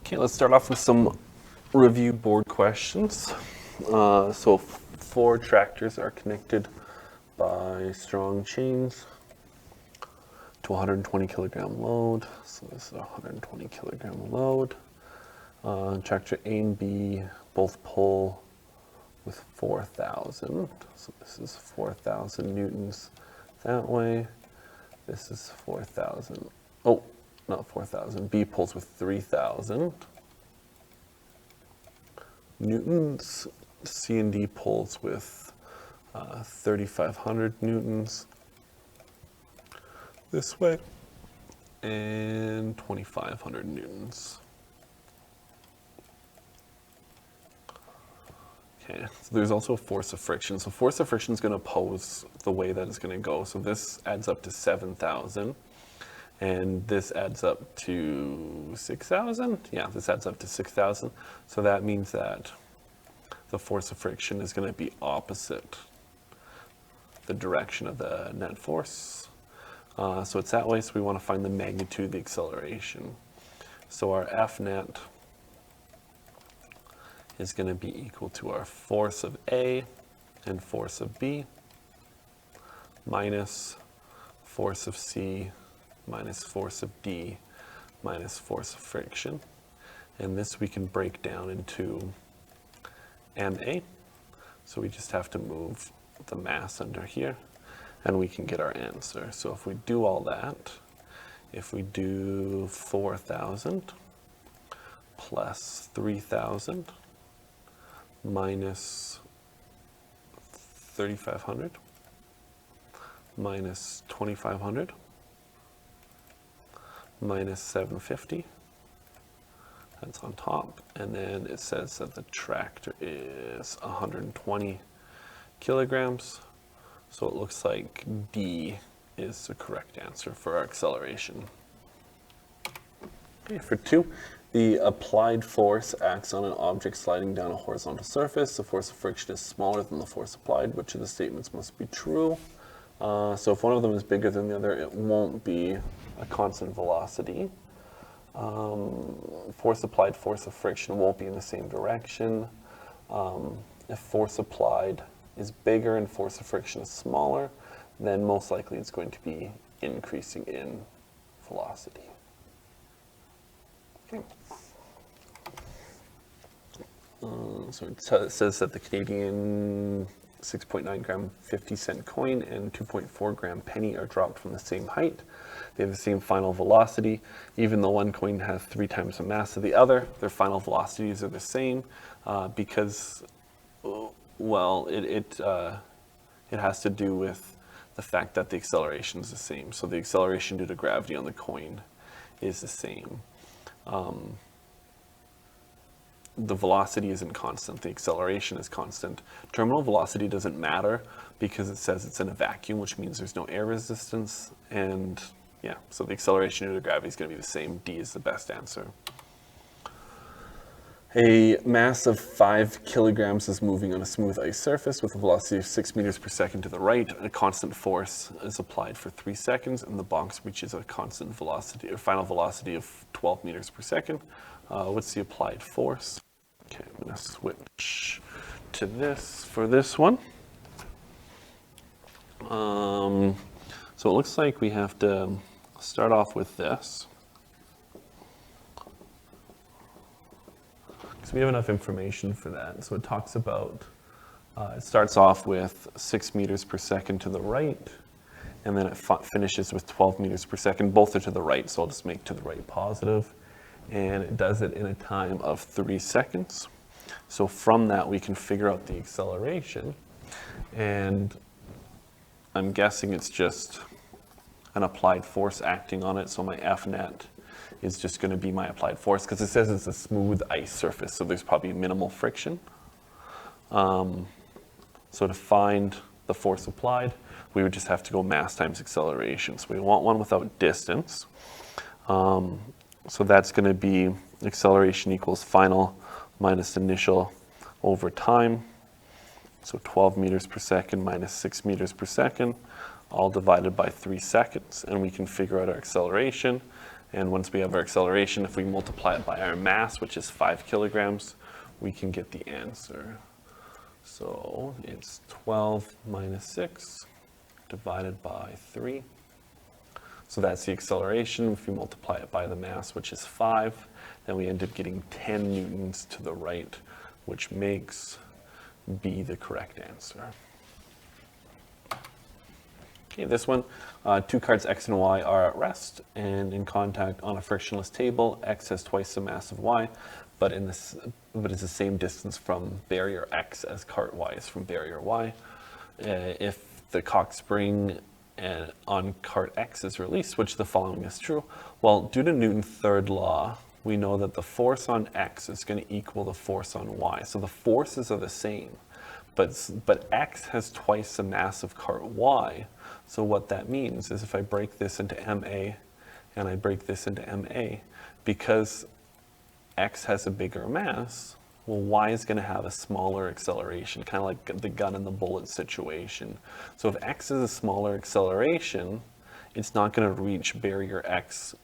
Okay, let's start off with some review board questions. So 4 tractors are connected by strong chains to 120 kilogram load. So this is a 120 kilogram load. Tractor A and B both pull with 4,000. So this is 4,000 newtons that way. This is 4,000. Oh, not 4,000. B pulls with 3,000 newtons. C and D pulls with 3,500 newtons this way, and 2,500 newtons. Okay, so there's also a force of friction. So force of friction is going to oppose the way that it's going to go. So this adds up to 7,000. And this adds up to 6,000? Yeah, this adds up to 6,000. So that means that the force of friction is going to be opposite the direction of the net force. So it's that way, so we want to find the magnitude of the acceleration. So our F net is going to be equal to our force of A and force of B minus force of C minus force of D minus force of friction. And this we can break down into MA. So we just have to move the mass under here and we can get our answer. So if we do all that, if we do 4,000 plus 3,000 minus 3,500 minus 2,500 minus 750, that's on top, and then it says that the tractor is 120 kilograms, so it looks like D is the correct answer for our acceleration. Okay, for 2, the applied force acts on an object sliding down a horizontal surface. The force of friction is smaller than the force applied. Which of the statements must be true? So if one of them is bigger than the other, it won't be a constant velocity. Force applied, force of friction won't be in the same direction. If force applied is bigger and force of friction is smaller, then most likely it's going to be increasing in velocity. Okay. So it says that the Canadian 6.9 gram 50-cent coin and 2.4 gram penny are dropped from the same height. They have the same final velocity. Even though one coin has 3 times the mass of the other, their final velocities are the same because, well, it has to do with the fact that the acceleration is the same. So the acceleration due to gravity on the coin is the same. The velocity isn't constant, the acceleration is constant. Terminal velocity doesn't matter because it says it's in a vacuum, which means there's no air resistance, and yeah, so the acceleration due to gravity is going to be the same. D is the best answer. A mass of 5 kilograms is moving on a smooth ice surface with a velocity of 6 meters per second to the right. A constant force is applied for 3 seconds, and the box reaches a constant velocity, or final velocity of 12 meters per second. What's the applied force? Okay, I'm going to switch to this for this one. So it looks like we have to start off with this. So we have enough information for that. So it talks about, it starts off with 6 meters per second to the right, and then it finishes with 12 meters per second. Both are to the right, so I'll just make to the right positive. And it does it in a time of 3 seconds. So from that, we can figure out the acceleration. And I'm guessing it's just an applied force acting on it. So my F net is just going to be my applied force because it says it's a smooth ice surface, so there's probably minimal friction. So to find the force applied, we would just have to go mass times acceleration. So we want one without distance. So that's going to be acceleration equals final minus initial over time. So 12 meters per second minus 6 meters per second, all divided by 3 seconds. And we can figure out our acceleration. And once we have our acceleration, if we multiply it by our mass, which is 5 kilograms, we can get the answer. So it's 12 minus 6 divided by 3. So that's the acceleration. If we multiply it by the mass, which is 5, then we end up getting 10 newtons to the right, which makes B the correct answer. Okay, this one, two cards X and Y are at rest and in contact on a frictionless table. X has twice the mass of Y, but it's the same distance from barrier X as cart Y is from barrier Y. If the cock spring on cart X is released, which the following is true, well, due to Newton's third law, we know that the force on X is going to equal the force on Y. So the forces are the same, but X has twice the mass of cart Y. So what that means is if I break this into MA and I break this into MA, because X has a bigger mass, well, Y is going to have a smaller acceleration, kind of like the gun and the bullet situation. So if X is a smaller acceleration, it's not going to reach barrier X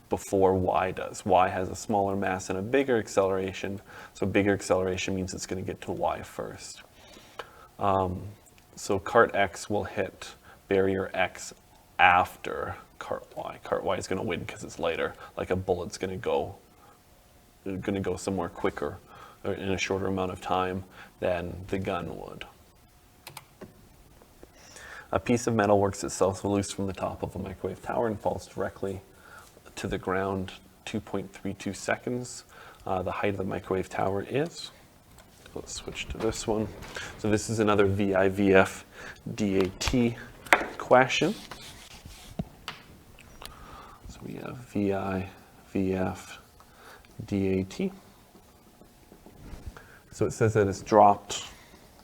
before Y does. Y has a smaller mass and a bigger acceleration, so bigger acceleration means it's going to get to Y first. So cart X will hit barrier X after cart Y. Cart Y is going to win because it's lighter, like a bullet's going to go somewhere quicker or in a shorter amount of time than the gun would. A piece of metal works itself loose from the top of a microwave tower and falls directly to the ground 2.32 seconds. The height of the microwave tower is, let's switch to this one. So this is another VI-VF DAT question. So we have VI-VF DAT. So it says that it's dropped,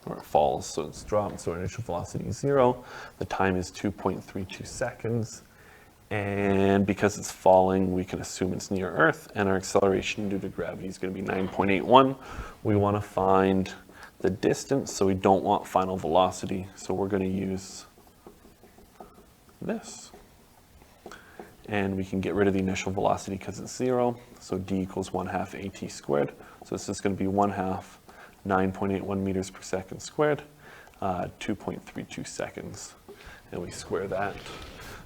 or it falls, so it's dropped, so our initial velocity is 0. The time is 2.32 seconds. And because it's falling, we can assume it's near Earth, and our acceleration due to gravity is going to be 9.81. We want to find the distance, so we don't want final velocity, so we're going to use this. And we can get rid of the initial velocity because it's 0, so d equals 1/2 at squared. So this is going to be 1/2 9.81 meters per second squared, 2.32 seconds, and we square that.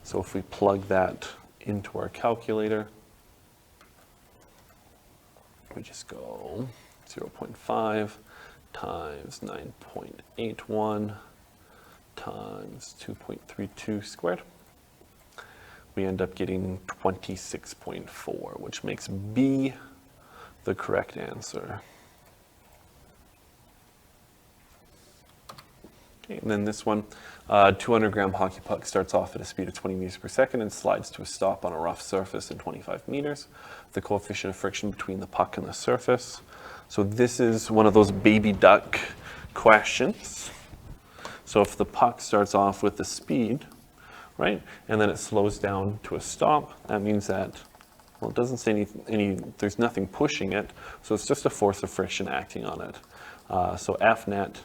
So if we plug that into our calculator, we just go 0.5 times 9.81 times 2.32 squared. We end up getting 26.4, which makes B the correct answer. Okay, and then this one, 200-gram hockey puck starts off at a speed of 20 meters per second and slides to a stop on a rough surface at 25 meters. The coefficient of friction between the puck and the surface. So this is one of those baby duck questions. So if the puck starts off with the speed, right, and then it slows down to a stop, that means that, well, it doesn't say there's nothing pushing it, so it's just a force of friction acting on it. So F net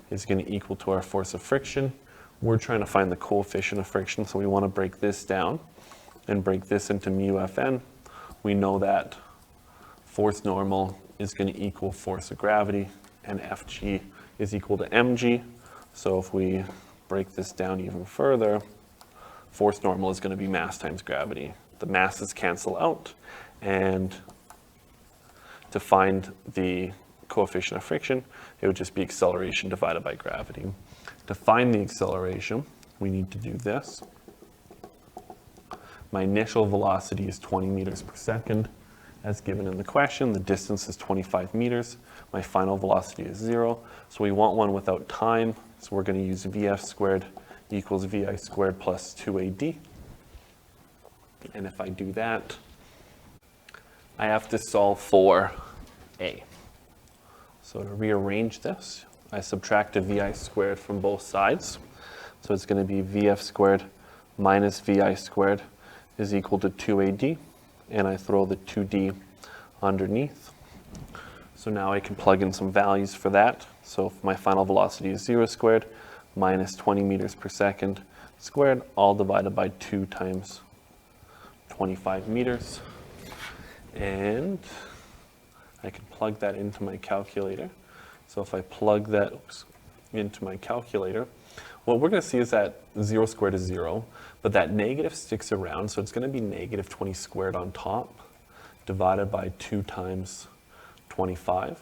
is going to equal to our force of friction. We're trying to find the coefficient of friction, so we want to break this down and break this into mu Fn. We know that force normal is going to equal force of gravity, and Fg is equal to mg. So if we break this down even further, force normal is going to be mass times gravity. The masses cancel out, and to find the coefficient of friction, it would just be acceleration divided by gravity. To find the acceleration, we need to do this. My initial velocity is 20 meters per second, as given in the question. The distance is 25 meters. My final velocity is 0. So we want one without time, so we're going to use Vf squared equals Vi squared plus 2AD. And if I do that, I have to solve for A. So to rearrange this, I subtract a Vi squared from both sides. So it's going to be Vf squared minus Vi squared is equal to 2AD. And I throw the 2D underneath. So now I can plug in some values for that. So if my final velocity is 0 squared minus 20 meters per second squared, all divided by 2 times 25 meters. And I can plug that into my calculator. So if I plug that into my calculator, what we're going to see is that 0 squared is 0, but that negative sticks around, so it's going to be negative 20 squared on top, divided by 2 times 25.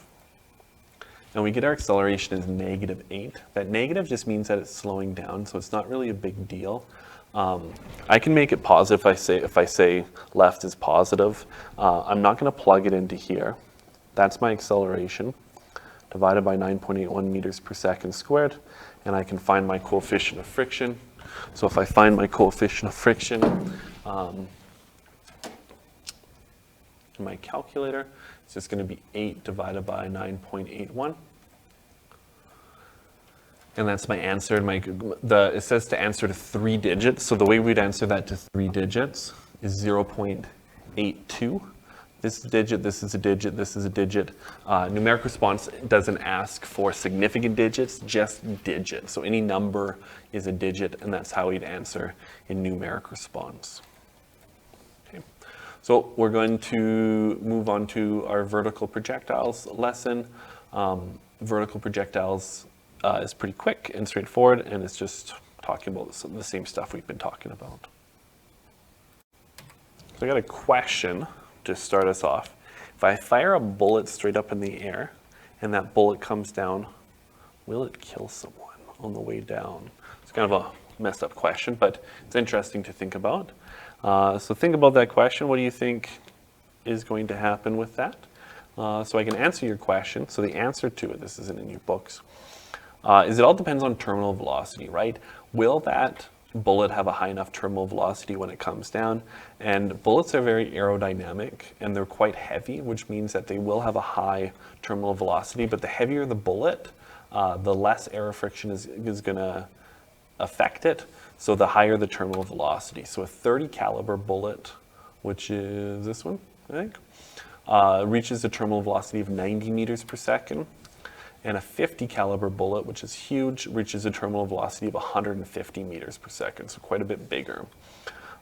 And we get our acceleration as negative 8. That negative just means that it's slowing down, so it's not really a big deal. I can make it positive if I say left is positive. I'm not going to plug it into here. That's my acceleration, divided by 9.81 meters per second squared, and I can find my coefficient of friction. So if I find my coefficient of friction in my calculator, it's just going to be 8 divided by 9.81. And that's my answer. It says to answer to 3 digits, so the way we'd answer that to 3 digits is 0.82. This is a digit, this is a digit, this is a digit. Numeric response doesn't ask for significant digits, just digits. So any number is a digit, and that's how we'd answer in numeric response. Okay. So we're going to move on to our vertical projectiles lesson. Vertical projectiles is pretty quick and straightforward, and it's just talking about the same stuff we've been talking about. So I got a question to start us off. If I fire a bullet straight up in the air and that bullet comes down, will it kill someone on the way down? It's kind of a messed up question, but it's interesting to think about. So think about that question. What do you think is going to happen with that? So I can answer your question. So the answer to it, this isn't in your books, is it all depends on terminal velocity, right? Will that bullet have a high enough terminal velocity when it comes down? And bullets are very aerodynamic and they're quite heavy, which means that they will have a high terminal velocity, but the heavier the bullet, the less air friction is going to affect it, so the higher the terminal velocity. So a 30 caliber bullet, which is this one, I think, reaches a terminal velocity of 90 meters per second. And a 50 caliber bullet, which is huge, reaches a terminal velocity of 150 meters per second, so quite a bit bigger.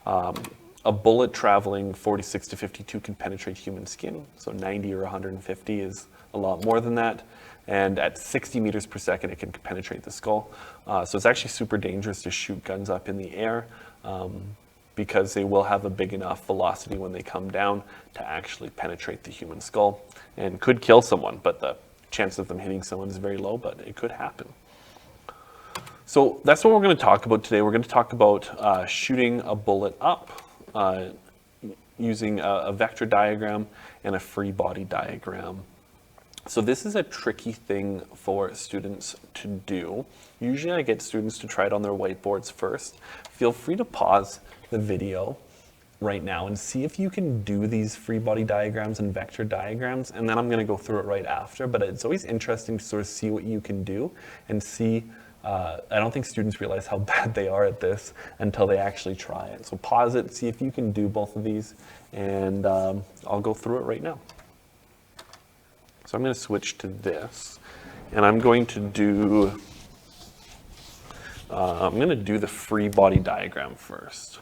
A bullet traveling 46 to 52 can penetrate human skin, so 90 or 150 is a lot more than that. And at 60 meters per second, it can penetrate the skull. So it's actually super dangerous to shoot guns up in the air because they will have a big enough velocity when they come down to actually penetrate the human skull and could kill someone, but the chance of them hitting someone is very low, but it could happen. So that's what we're going to talk about today. We're going to talk about shooting a bullet up using a vector diagram and a free body diagram. So this is a tricky thing for students to do. Usually I get students to try it on their whiteboards first. Feel free to pause the video right now and see if you can do these free body diagrams and vector diagrams, and then I'm going to go through it right after. But it's always interesting to sort of see what you can do and see. I don't think students realize how bad they are at this until they actually try it. So pause it, see if you can do both of these, and I'll go through it right now. So I'm going to switch to this, and I'm going to do the free body diagram first.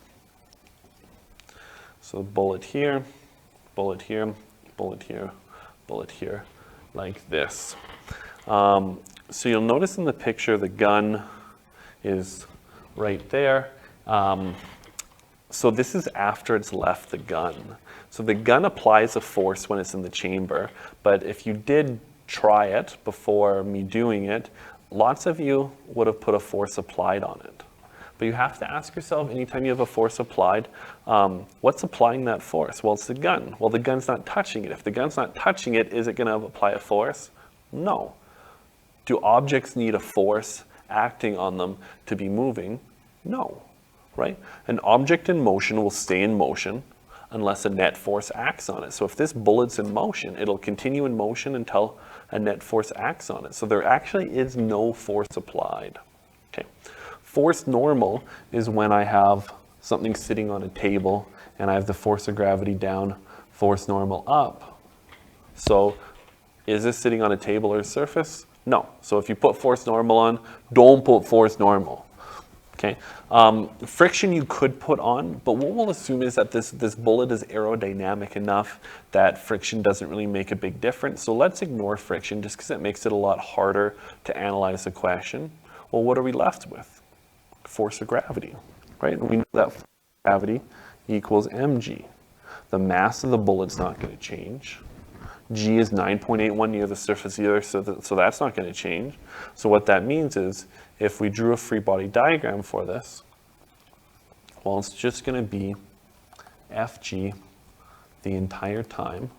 So bullet here, bullet here, bullet here, bullet here, like this. So you'll notice in the picture the gun is right there. So this is after it's left the gun. So the gun applies a force when it's in the chamber, but if you did try it before me doing it, lots of you would have put a force applied on it. But you have to ask yourself, anytime you have a force applied, what's applying that force? Well, it's the gun. Well, the gun's not touching it. If the gun's not touching it, is it going to apply a force? No. Do objects need a force acting on them to be moving? No, right? An object in motion will stay in motion unless a net force acts on it. So if this bullet's in motion, it'll continue in motion until a net force acts on it. So there actually is no force applied. Okay. Force normal is when I have something sitting on a table and I have the force of gravity down, force normal up. So is this sitting on a table or a surface? No. So if you put force normal on, don't put force normal. Okay, friction you could put on, but what we'll assume is that this bullet is aerodynamic enough that friction doesn't really make a big difference. So let's ignore friction just because it makes it a lot harder to analyze the question. Well, what are we left with? Force of gravity, right? And we know that force of gravity equals mg. The mass of the bullet's not going to change. G is 9.81 near the surface of the Earth, so that's not going to change. So what that means is, if we drew a free body diagram for this, well, it's just going to be Fg the entire time,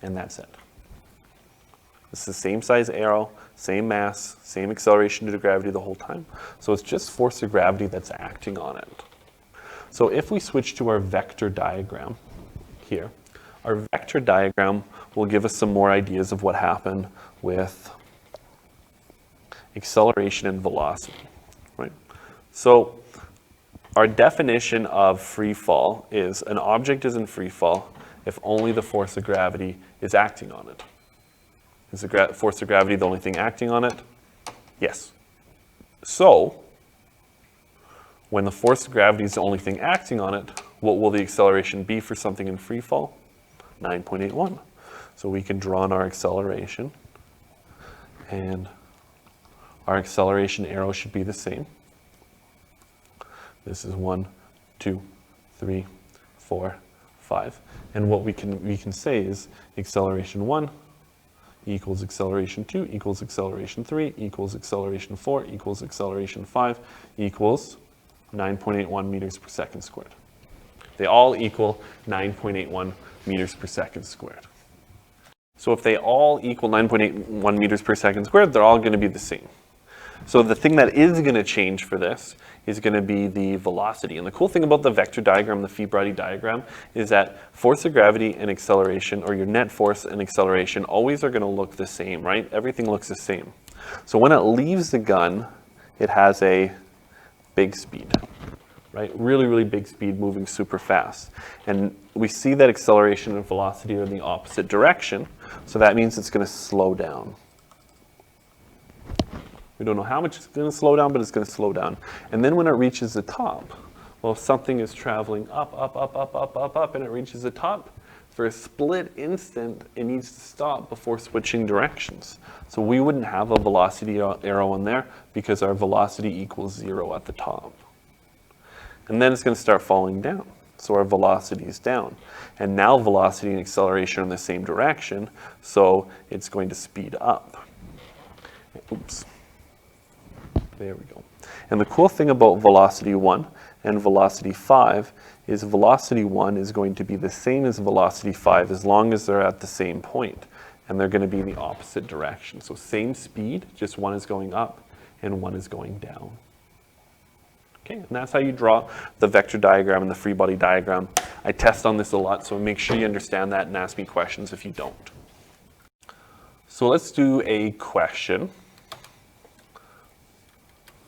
and that's it. It's the same size arrow, same mass, same acceleration due to gravity the whole time. So it's just force of gravity that's acting on it. So if we switch to our vector diagram here, our vector diagram will give us some more ideas of what happened with acceleration and velocity, right? So our definition of free fall is an object is in free fall if only the force of gravity is acting on it. Is the force of gravity the only thing acting on it? Yes. So when the force of gravity is the only thing acting on it, what will the acceleration be for something in free fall? 9.81. So we can draw on our acceleration, and our acceleration arrow should be the same. This is 1, 2, 3, 4, 5. And what we can say is acceleration 1 equals acceleration 2 equals acceleration 3 equals acceleration 4 equals acceleration 5 equals 9.81 meters per second squared. They all equal 9.81 meters per second squared. So if they all equal 9.81 meters per second squared, they're all going to be the same. So the thing that is going to change for this is going to be the velocity. And the cool thing about the vector diagram, the free body diagram, is that force of gravity and acceleration, or your net force and acceleration, always are going to look the same, right? Everything looks the same. So when it leaves the gun, it has a big speed, right? Really, really big speed, moving super fast. And we see that acceleration and velocity are in the opposite direction, so that means it's going to slow down. We don't know how much it's going to slow down, but it's going to slow down. And then when it reaches the top, well, if something is traveling up, up, up, up, up, up, up, and it reaches the top, for a split instant, it needs to stop before switching directions. So we wouldn't have a velocity arrow in there because our velocity equals 0 at the top. And then it's going to start falling down. So our velocity is down. And now velocity and acceleration are in the same direction, so it's going to speed up. Oops. There we go. And the cool thing about velocity 1 and velocity 5 is velocity 1 is going to be the same as velocity 5 as long as they're at the same point. And they're going to be in the opposite direction. So same speed, just one is going up and one is going down. Okay, and that's how you draw the vector diagram and the free body diagram. I test on this a lot, so make sure you understand that and ask me questions if you don't. So let's do a question.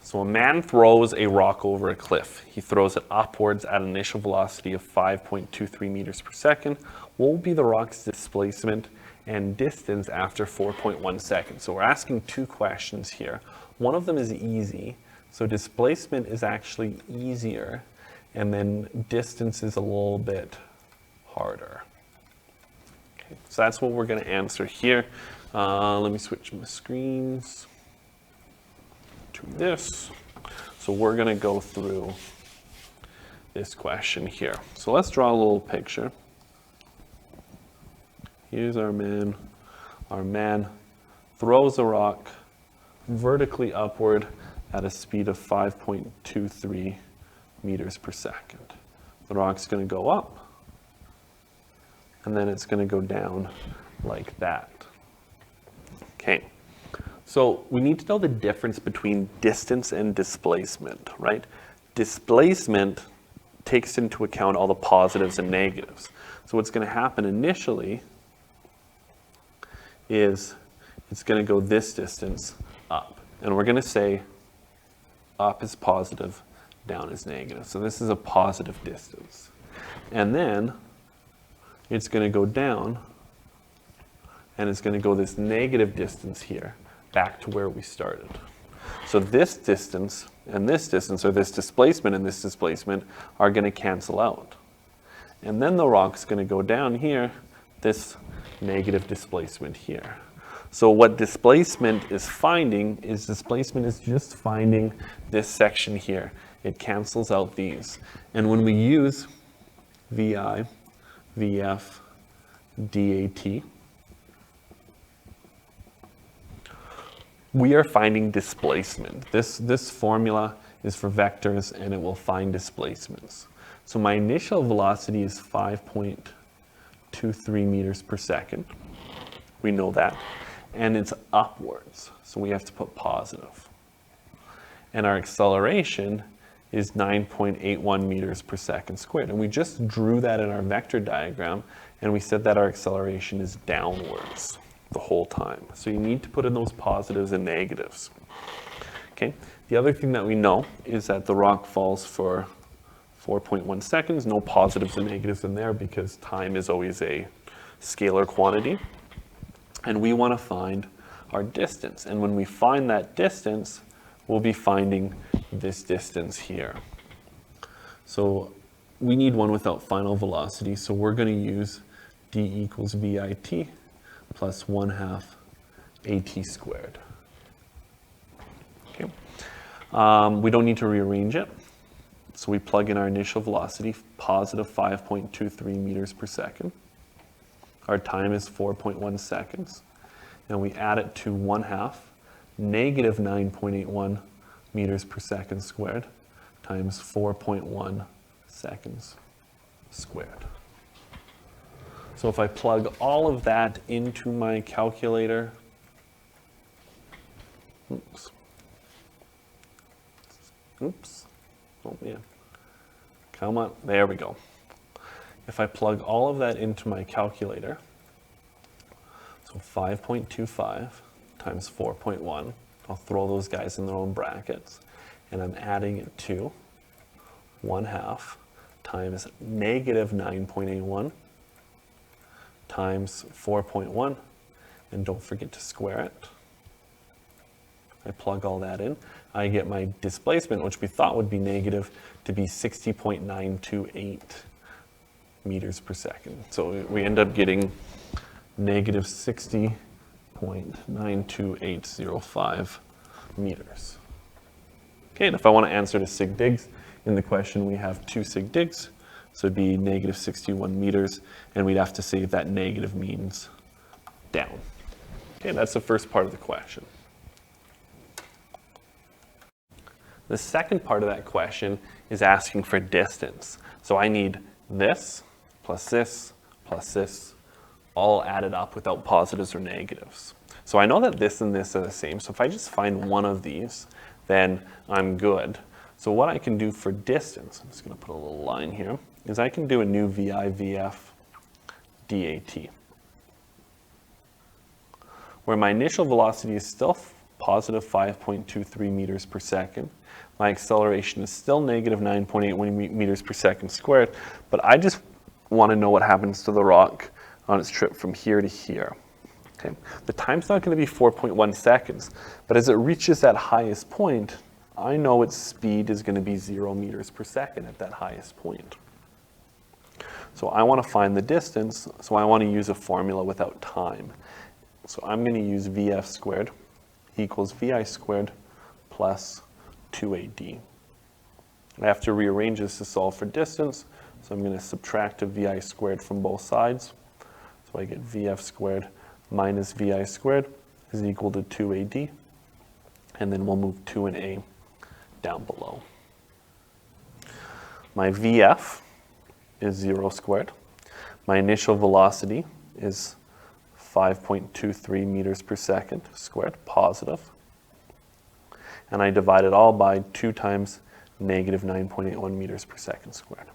So a man throws a rock over a cliff. He throws it upwards at an initial velocity of 5.23 meters per second. What will be the rock's displacement and distance after 4.1 seconds? So we're asking two questions here. One of them is easy. So displacement is actually easier, and then distance is a little bit harder. Okay, so that's what we're going to answer here. Let me switch my screens to this. So we're going to go through this question here. So let's draw a little picture. Here's our man. Our man throws a rock vertically upward at a speed of 5.23 meters per second. The rock's going to go up, and then it's going to go down like that. Okay, so we need to know the difference between distance and displacement, right? Displacement takes into account all the positives and negatives. So what's going to happen initially is it's going to go this distance up, and we're going to say up is positive, down is negative. So this is a positive distance. And then it's going to go down, and it's going to go this negative distance here back to where we started. So So this distance and this distance, or this displacement and this displacement, are going to cancel out. And then the rock's going to go down here, this negative displacement here. So what displacement is just finding this section here. It cancels out these. And when we use VI, VF, DAT, we are finding displacement. This formula is for vectors and it will find displacements. So my initial velocity is 5.23 meters per second. We know that. And it's upwards, so we have to put positive. And our acceleration is 9.81 meters per second squared. And we just drew that in our vector diagram, and we said that our acceleration is downwards the whole time. So you need to put in those positives and negatives. Okay. The other thing that we know is that the rock falls for 4.1 seconds. No positives and negatives in there because time is always a scalar quantity. And we want to find our distance. And when we find that distance, we'll be finding this distance here. So we need one without final velocity. So we're going to use d equals VIT plus 1/2 AT squared. Okay. We don't need to rearrange it. So we plug in our initial velocity, positive 5.23 meters per second. Our time is 4.1 seconds. And we add it to 1/2 negative 9.81 meters per second squared times 4.1 seconds squared. So if I plug all of that into my calculator, oops, oh yeah, come on, there we go. If I plug all of that into my calculator, so 5.25 times 4.1, I'll throw those guys in their own brackets, and I'm adding it to 1/2 times negative 9.81 times 4.1, and don't forget to square it. I plug all that in. I get my displacement, which we thought would be negative, to be 60.928 meters per second. So we end up getting negative 60.92805 meters. Okay, and if I want to answer to sig digs, in the question we have 2 sig digs, so it'd be negative 61 meters, and we'd have to say if that negative means down. Okay, that's the first part of the question. The second part of that question is asking for distance. So I need this plus this plus this all added up without positives or negatives. So I know that this and this are the same. So if I just find one of these, then I'm good. So what I can do for distance, I'm just going to put a little line here, is I can do a new VI, VF, DAT, where my initial velocity is still positive 5.23 meters per second. My acceleration is still negative 9.81 meters per second squared, but I just want to know what happens to the rock on its trip from here to here. Okay. The time's not going to be 4.1 seconds, but as it reaches that highest point, I know its speed is going to be 0 meters per second at that highest point. So I want to find the distance, so I want to use a formula without time. So I'm going to use VF squared equals VI squared plus 2AD. I have to rearrange this to solve for distance, so I'm going to subtract a VI squared from both sides. So I get VF squared minus VI squared is equal to 2AD, and then we'll move 2 and A down below. My VF is 0 squared. My initial velocity is 5.23 meters per second squared, positive. And I divide it all by 2 times negative 9.81 meters per second squared.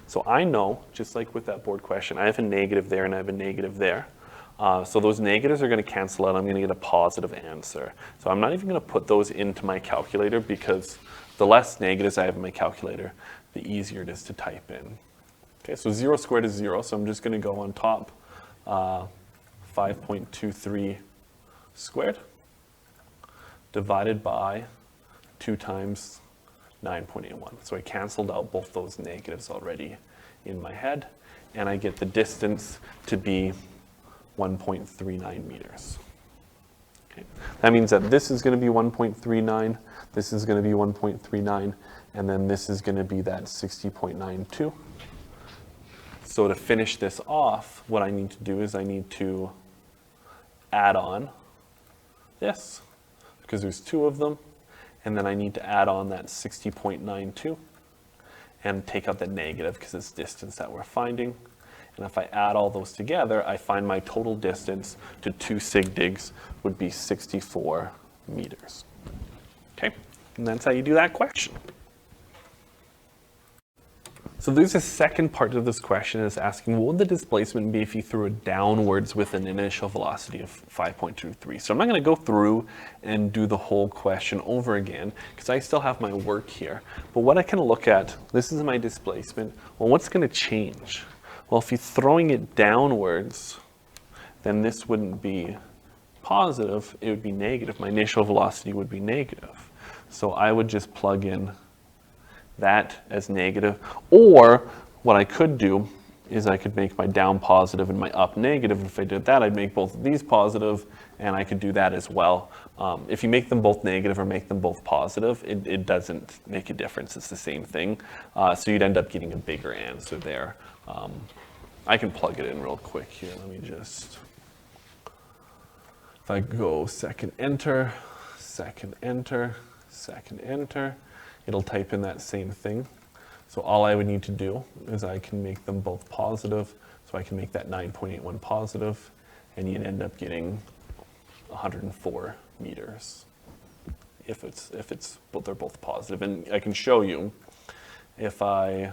So I know, just like with that board question, I have a negative there and I have a negative there. So those negatives are going to cancel out. I'm going to get a positive answer. So I'm not even going to put those into my calculator because the less negatives I have in my calculator, the easier it is to type in. Okay, so 0 squared is 0, so I'm just going to go on top 5.23 squared divided by 2 times 9.81. So I canceled out both those negatives already in my head, and I get the distance to be 1.39 meters. Okay. That means that this is going to be 1.39, this is going to be 1.39, and then this is going to be that 60.92. So to finish this off, what I need to do is I need to add on this, because there's 2 of them, and then I need to add on that 60.92 and take out the negative because it's distance that we're finding. And if I add all those together, I find my total distance to 2 sig digs would be 64 meters. Okay, and that's how you do that question. So there's a second part of this question is asking, what would the displacement be if you threw it downwards with an initial velocity of 5.23? So I'm not going to go through and do the whole question over again because I still have my work here. But what I can look at, this is my displacement. Well, what's going to change? Well, if you're throwing it downwards, then this wouldn't be positive, it would be negative. My initial velocity would be negative. So I would just plug in that as negative, or what I could do is I could make my down positive and my up negative. If I did that, I'd make both of these positive, and I could do that as well. If you make them both negative or make them both positive, it doesn't make a difference. It's the same thing. So you'd end up getting a bigger answer there. I can plug it in real quick here. Let me just, if I go second enter, second enter, second enter, it'll type in that same thing. So all I would need to do is I can make them both positive. So I can make that 9.81 positive, and you'd end up getting 104 meters if they're both positive. And I can show you if I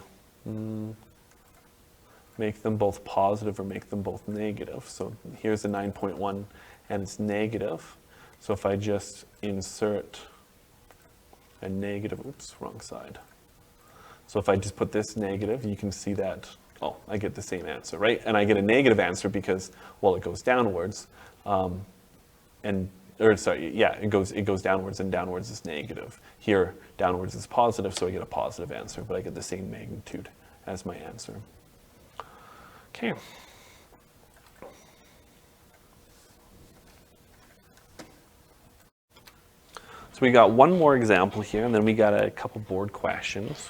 make them both positive or make them both negative. So here's the 9.1 and it's negative. So if I just insert a negative, oops, wrong side. So if I just put this negative, you can see that, oh, I get the same answer, right? And I get a negative answer because, well, it goes downwards, it goes downwards, and downwards is negative. Here, downwards is positive, so I get a positive answer, but I get the same magnitude as my answer. Okay. So we got one more example here, and then we got a couple board questions.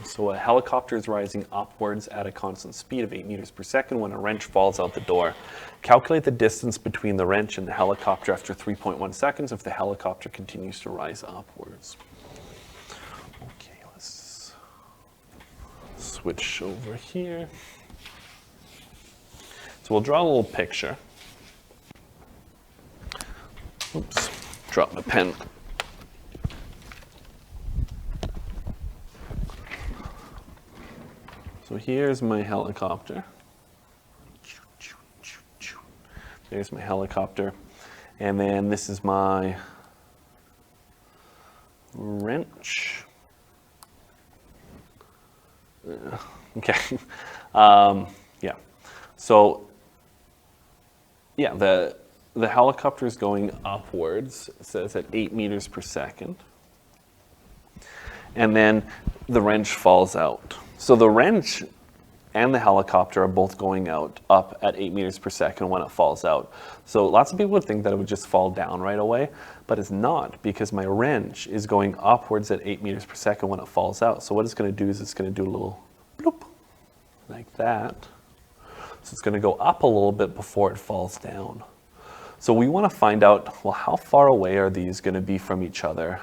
So a helicopter is rising upwards at a constant speed of 8 meters per second when a wrench falls out the door. Calculate the distance between the wrench and the helicopter after 3.1 seconds if the helicopter continues to rise upwards. Okay, let's switch over here. So we'll draw a little picture. Oops, dropped my pen. So here's my helicopter. There's my helicopter. And then this is my wrench. Okay. Yeah. So, yeah, the helicopter is going upwards. It says at 8 meters per second. And then the wrench falls out. So the wrench and the helicopter are both going up at 8 meters per second when it falls out. So lots of people would think that it would just fall down right away, but it's not, because my wrench is going upwards at 8 meters per second when it falls out. So what it's going to do is it's going to do a little bloop, like that. So it's going to go up a little bit before it falls down. So we want to find out, well, how far away are these going to be from each other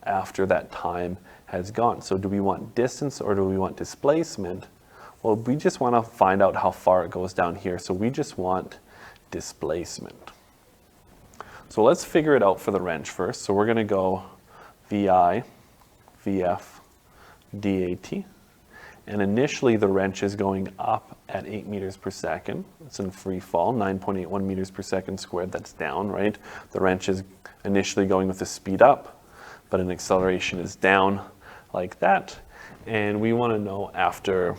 after that time has gone? So do we want distance or do we want displacement? Well, we just want to find out how far it goes down here. So we just want displacement. So let's figure it out for the wrench first. So we're going to go VI, VF, DAT. And initially the wrench is going up at 8 meters per second. It's in free fall, 9.81 meters per second squared. That's down, right? The wrench is initially going with the speed up, but an acceleration is down like that. And we want to know after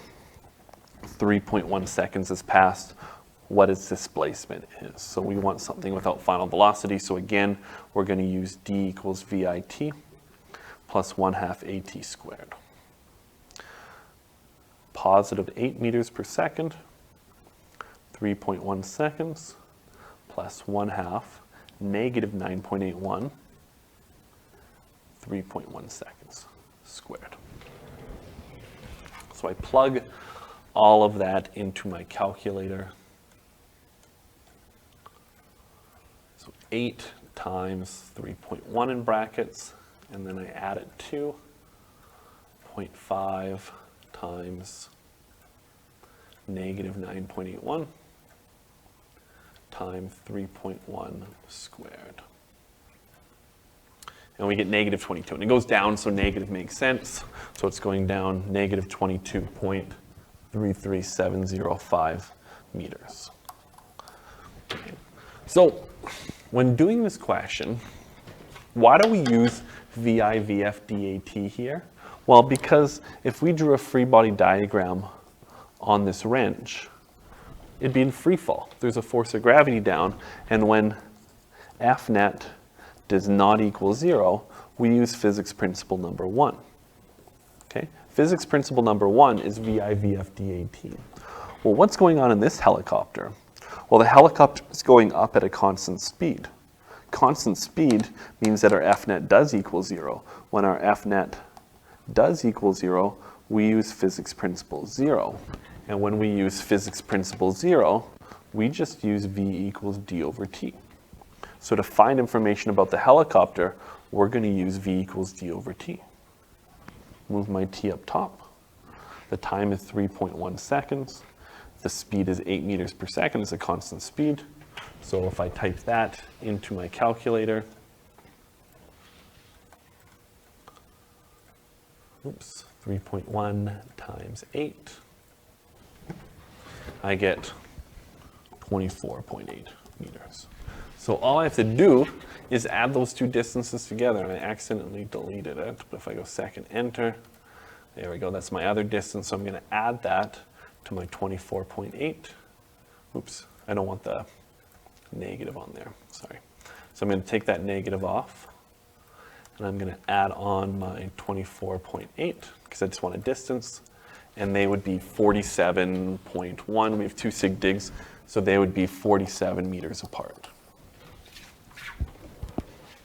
3.1 seconds has passed, what its displacement is. So we want something without final velocity. So again, we're going to use d equals VIT plus 1/2 AT squared. Positive 8 meters per second, 3.1 seconds, plus 1/2 negative 9.81, 3.1 seconds squared. So I plug all of that into my calculator. So 8 times 3.1 in brackets, and then I add it to 0.5 times negative 9.81 times 3.1 squared. And we get negative 22. And it goes down, so negative makes sense. So it's going down negative 22.33705 meters. Okay. So when doing this question, why do we use VI, VF, DAT here? Well, because if we drew a free body diagram on this wrench, it'd be in free fall. There's a force of gravity down, and when F net does not equal 0, we use physics principle number 1. Okay? Physics principle number 1 is VI, VF, DAT. Well, what's going on in this helicopter? Well, the helicopter is going up at a constant speed. Constant speed means that our F net does equal 0. When our F net does equal 0, we use physics principle 0. And when we use physics principle 0, we just use V equals d over t. So to find information about the helicopter, we're going to use V equals d over t. Move my t up top. The time is 3.1 seconds. The speed is 8 meters per second. It's a constant speed. So if I type that into my calculator, 3.1 times 8, I get 24.8 meters. So all I have to do is add those two distances together, and I accidentally deleted it, but if I go second enter, there we go, that's my other distance, so I'm going to add that to my 24.8. Oops, I don't want the negative on there, sorry. So I'm going to take that negative off, and I'm going to add on my 24.8, because I just want a distance, and they would be 47.1. We have 2 sig digs, so they would be 47 meters apart.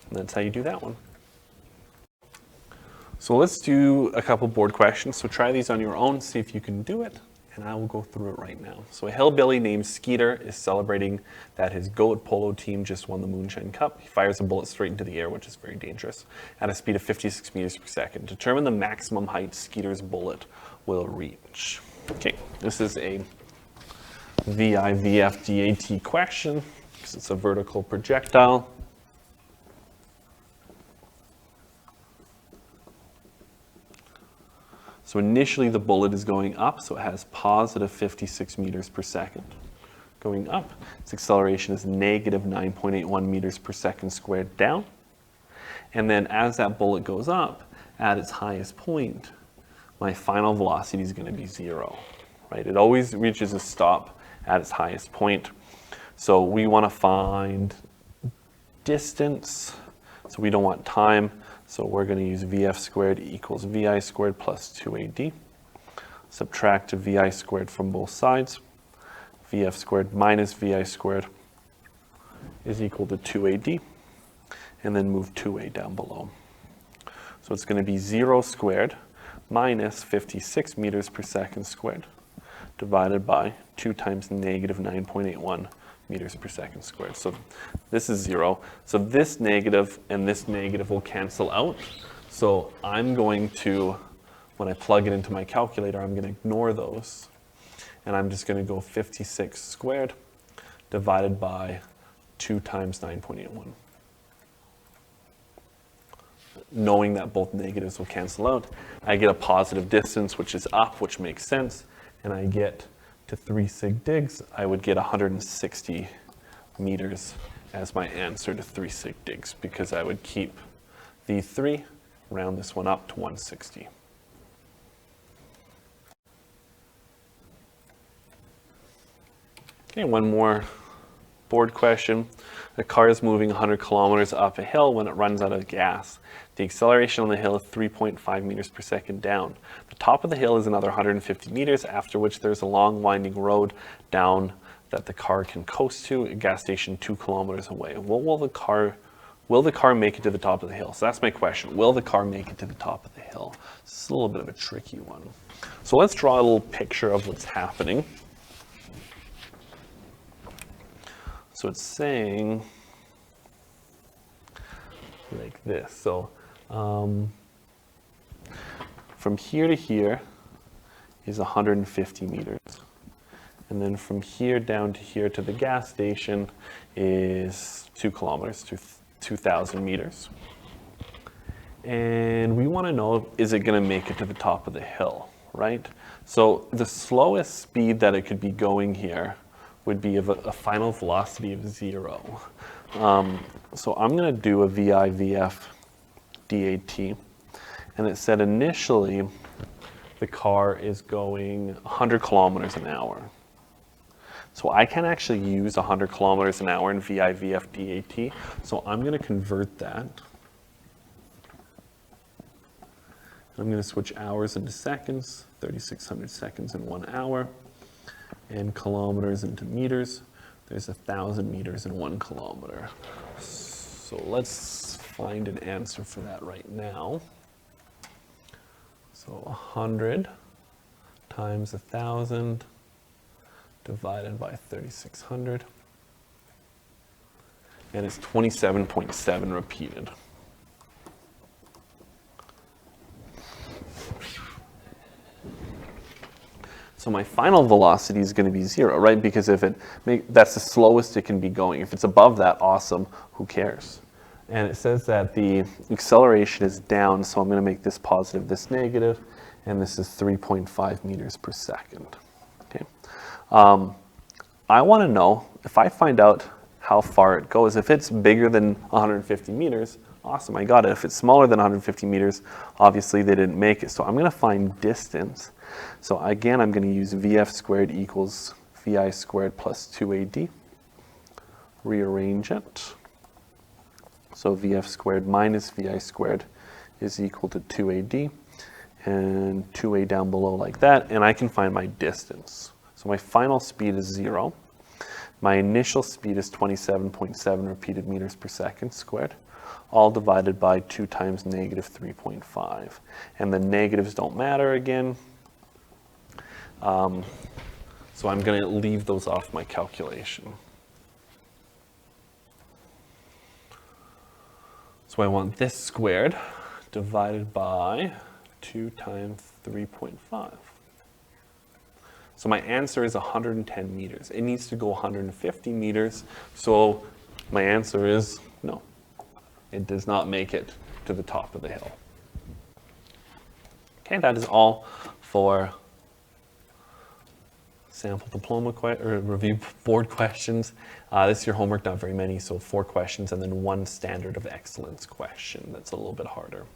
And that's how you do that one. So let's do a couple board questions. So try these on your own, see if you can do it, and I will go through it right now. So a hillbilly named Skeeter is celebrating that his goat polo team just won the Moonshine Cup. He fires a bullet straight into the air, which is very dangerous, at a speed of 56 meters per second. Determine the maximum height Skeeter's bullet will reach. Okay, this is a VI, VF, DAT question, because it's a vertical projectile. So initially the bullet is going up, so it has positive 56 meters per second. Going up, its acceleration is negative 9.81 meters per second squared down. And then as that bullet goes up, at its highest point, my final velocity is going to be 0, right? It always reaches a stop at its highest point. So we want to find distance, so we don't want time. So we're going to use VF squared equals VI squared plus 2AD. Subtract VI squared from both sides. VF squared minus VI squared is equal to 2AD. And then move 2A down below. So it's going to be 0 squared minus 56 meters per second squared divided by 2 times negative 9.81 meters per second squared. So this is 0. So this negative and this negative will cancel out. So I'm going to, when I plug it into my calculator, I'm going to ignore those. And I'm just going to go 56 squared divided by 2 times 9.81. Knowing that both negatives will cancel out, I get a positive distance, which is up, which makes sense. And I get to 3 sig digs, I would get 160 meters as my answer to 3 sig digs, because I would keep the 3, round this one up to 160. Okay, one more board question. The car is moving 100 kilometers up a hill when it runs out of gas. The acceleration on the hill is 3.5 meters per second down. The top of the hill is another 150 meters, after which there's a long winding road down that the car can coast to, a gas station 2 kilometers away. Will the car make it to the top of the hill? So that's my question. Will the car make it to the top of the hill? This is a little bit of a tricky one. So let's draw a little picture of what's happening. So it's saying like this. So from here to here is 150 meters. And then from here down to here to the gas station is 2 kilometers, 2,000 meters. And we want to know, is it going to make it to the top of the hill, right? So the slowest speed that it could be going here would be of a final velocity of 0. So I'm going to do a VI, VF, DAT. And it said initially the car is going 100 kilometers an hour. So I can actually use 100 kilometers an hour in VI, VF, DAT. So I'm going to convert that. I'm going to switch hours into seconds, 3,600 seconds in 1 hour, and kilometers into meters. There's 1,000 meters in 1 kilometer. So let's find an answer for that right now. So 100 times 1,000 divided by 3,600, and it's 27.7 repeated. So my final velocity is going to be 0, right? Because if that's the slowest it can be going. If it's above that, awesome, who cares? And it says that the acceleration is down, so I'm going to make this positive, this negative, and this is 3.5 meters per second. Okay. I want to know, if I find out how far it goes, if it's bigger than 150 meters, awesome, I got it. If it's smaller than 150 meters, obviously they didn't make it. So I'm going to find distance. So again, I'm going to use VF squared equals VI squared plus 2AD. Rearrange it. So VF squared minus VI squared is equal to 2AD. And 2A down below like that. And I can find my distance. So my final speed is 0. My initial speed is 27.7 repeated meters per second squared, all divided by 2 times negative 3.5. And the negatives don't matter again. So I'm going to leave those off my calculation. So I want this squared divided by 2 times 3.5. So my answer is 110 meters. It needs to go 150 meters, so my answer is no. It does not make it to the top of the hill. Okay, that is all for sample diploma or review board questions. This is your homework, not very many, so 4 questions and then 1 standard of excellence question that's a little bit harder.